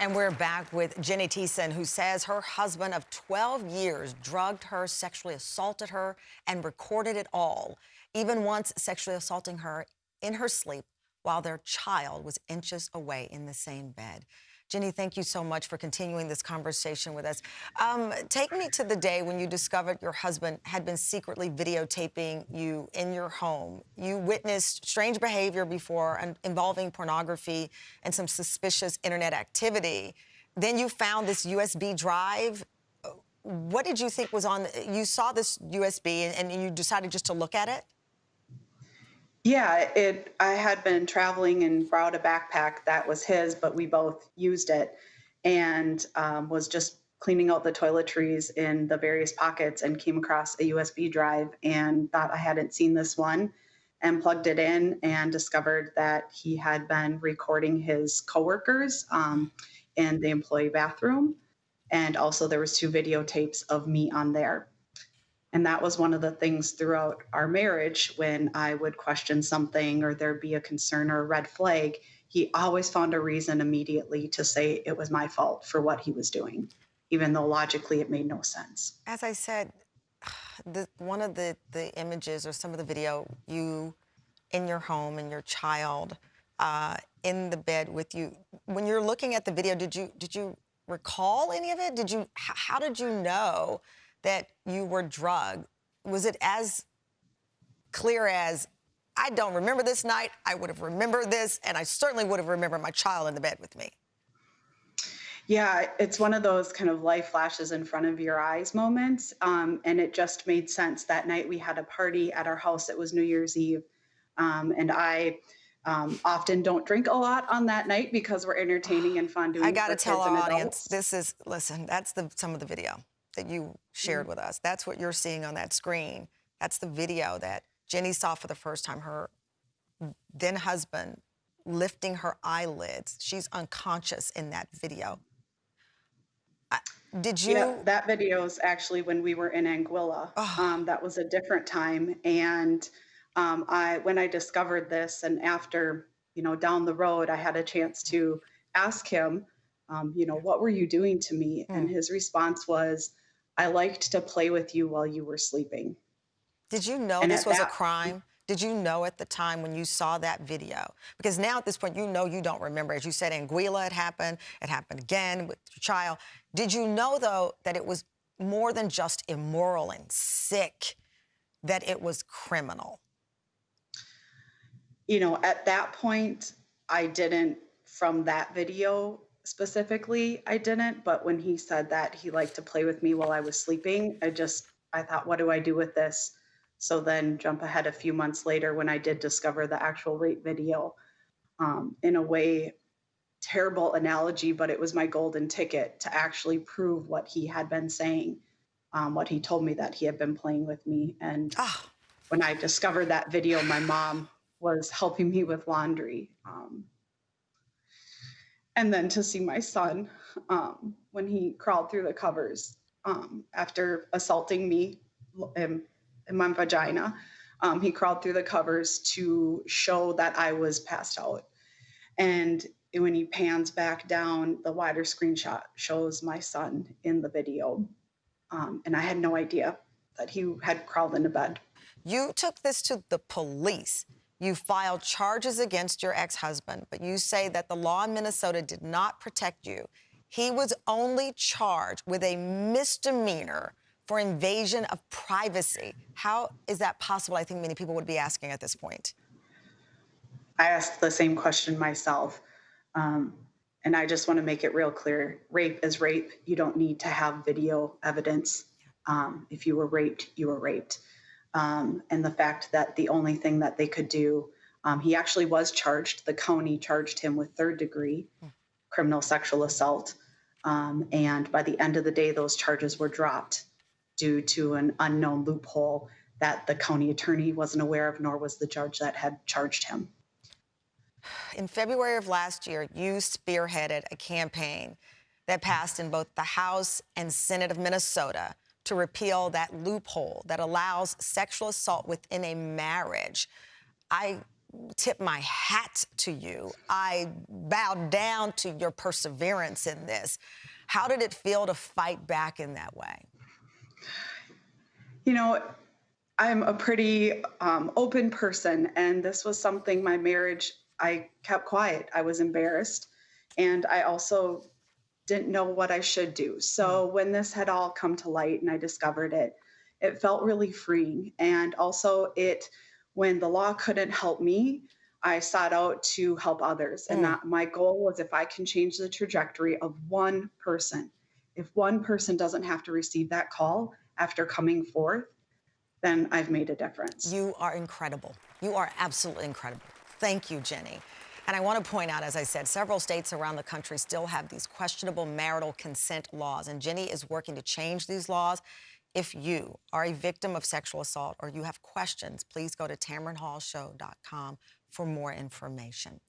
And we're back with Jenny Teeson, who says her husband of 12 years drugged her, sexually assaulted her, and recorded it all, even once sexually assaulting her in her sleep while their child was inches away in the same bed. Jenny, thank you so much for continuing this conversation with us. Take me to the day when you discovered your husband had been secretly videotaping you in your home. You witnessed strange behavior before involving pornography and some suspicious internet activity. Then you found this USB drive. What did you think was on? You saw this USB and you decided just to look at it? Yeah, I had been traveling and borrowed a backpack that was his, but we both used it and was just cleaning out the toiletries in the various pockets and came across a USB drive and thought I hadn't seen this one and plugged it in and discovered that he had been recording his coworkers in the employee bathroom. And also there was two videotapes of me on there. And that was one of the things throughout our marriage when I would question something or there'd be a concern or a red flag, he always found a reason immediately to say it was my fault for what he was doing, even though logically it made no sense. As I said, one of the images or some of the video, you in your home and your child in the bed with you. When you're looking at the video, did you recall any of it? How did you know that you were drugged? Was it as clear as, I don't remember this night, I would have remembered this, and I certainly would have remembered my child in the bed with me? Yeah, it's one of those kind of life flashes in front of your eyes moments. And it just made sense. That night we had a party at our house. It was New Year's Eve. And I often don't drink a lot on that night because we're entertaining and fun doing I got to for tell kids and our audience, adults. listen, that's some of the video that you shared with us. That's what you're seeing on that screen. That's the video that Jenny saw for the first time, her then husband lifting her eyelids. She's unconscious in that video. Did you? Yeah, that video is actually when we were in Anguilla. Oh, That was a different time. And when I discovered this and after, down the road, I had a chance to ask him, what were you doing to me? And his response was, I liked to play with you while you were sleeping. did you know And this at was a that, crime? Did you know at the time when you saw that video? Because now at this point, you know you don't remember. As you said, Anguilla it happened again with your child. Did you know, though, that it was more than just immoral and sick, that it was criminal? at that point, I didn't, from that video specifically, I didn't. But when he said that he liked to play with me while I was sleeping, I thought, what do I do with this? So then jump ahead a few months later when I did discover the actual rape video, in a way, terrible analogy, but it was my golden ticket to actually prove what he had been saying, what he told me that he had been playing with me. And Ah, when I discovered that video, my mom was helping me with laundry. And then to see my son when he crawled through the covers after assaulting me in my vagina, he crawled through the covers to show that I was passed out. And when he pans back down, the wider screenshot shows my son in the video. And I had no idea that he had crawled into bed. you took this to the police. You filed charges against your ex-husband, but you say that the law in Minnesota did not protect you. He was only charged with a misdemeanor for invasion of privacy. How is that possible? I think many people would be asking at this point. I asked the same question myself. And I just want to make it real clear. Rape is rape. You don't need to have video evidence. If you were raped, you were raped. And the fact that the only thing that they could do, he actually was charged. The county charged him with third-degree criminal sexual assault. And by the end of the day, those charges were dropped due to an unknown loophole that the county attorney wasn't aware of, nor was the judge that had charged him. In February of last year, you spearheaded a campaign that passed in both the House and Senate of Minnesota to repeal that loophole that allows sexual assault within a marriage. I tip my hat to you. I bow down to your perseverance in this. How did it feel to fight back in that way? You know, I'm a pretty open person, and this was something my marriage, I kept quiet. I was embarrassed, and I also didn't know what I should do. Mm. So when this had all come to light and I discovered it, it felt really freeing. And also, when the law couldn't help me, I sought out to help others. And Mm. that my goal was, if I can change the trajectory of one person, if one person doesn't have to receive that call after coming forth, then I've made a difference. You are incredible. You are absolutely incredible. Thank you, Jenny. And I want to point out, as I said, several states around the country still have these questionable marital consent laws, and Jenny is working to change these laws. If you are a victim of sexual assault or you have questions, please go to TamronHallShow.com for more information.